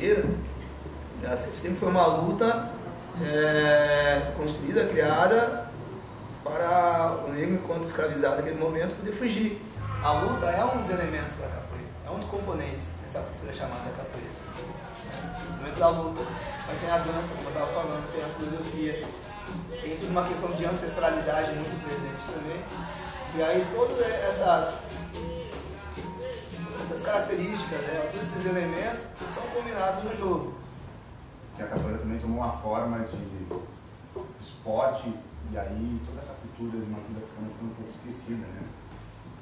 capoeira, ela sempre foi uma luta construída, criada para o negro, enquanto escravizado naquele momento, poder fugir. A luta é um dos elementos da capoeira, é um dos componentes dessa cultura chamada capoeira. O momento da luta, mas tem a dança, como eu estava falando, tem a filosofia, tem uma questão de ancestralidade muito presente também. E aí todas essas características, todos esses elementos são combinados no jogo. Que a capoeira também tomou uma forma de esporte, e aí toda essa cultura de matriz africana foi um pouco esquecida, né?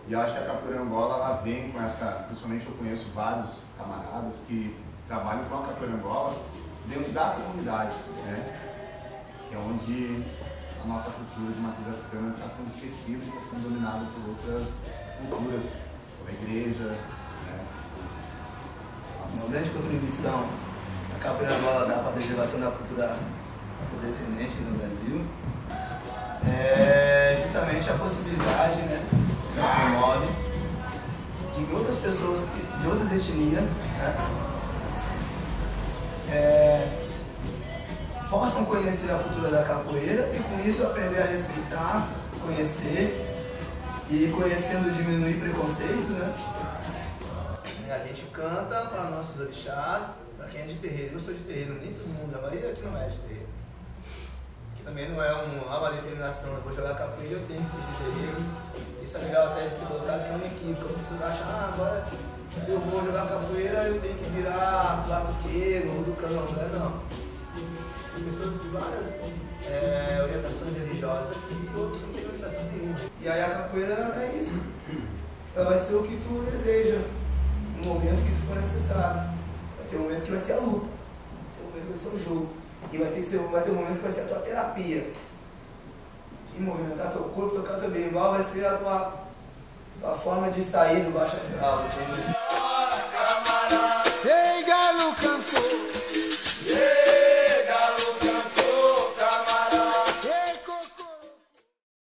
E eu acho que a capoeira Angola, ela vem com essa, principalmente eu conheço vários camaradas que trabalham com a capoeira Angola dentro da comunidade, né? Que é onde a nossa cultura de matriz africana está sendo esquecida e está sendo dominada por outras culturas, pela igreja, né? Uma grande contribuição a capoeira Angola dá para a preservação da cultura afrodescendente no Brasil é justamente a possibilidade, né, que ela promove de que outras pessoas de outras etnias, né, possam conhecer a cultura da capoeira e com isso aprender a respeitar, conhecer e conhecendo diminuir preconceitos, né? A gente canta para nossos orixás, para quem é de terreiro. Eu sou de terreiro, nem todo mundo, a maioria aqui não é de terreiro. Que também não é uma determinação, eu vou jogar capoeira, eu tenho que ser de terreiro. Isso é legal até de se colocar que é uma equipe, as pessoas acham, agora eu vou jogar capoeira, eu tenho que virar batuqueiro ou do candomblé, não. Tem pessoas de várias orientações religiosas e outros não têm orientação nenhuma. E aí a capoeira é isso. Ela vai ser o que tu deseja, no momento que tu for necessário. Vai ter um momento que vai ser a luta, vai ter um momento que vai ser o jogo. E vai ter um momento que vai ser a tua terapia. De movimentar teu corpo, tocar teu berimbau, vai ser a tua forma de sair do baixo astral. Assim. Ei, galo cantor!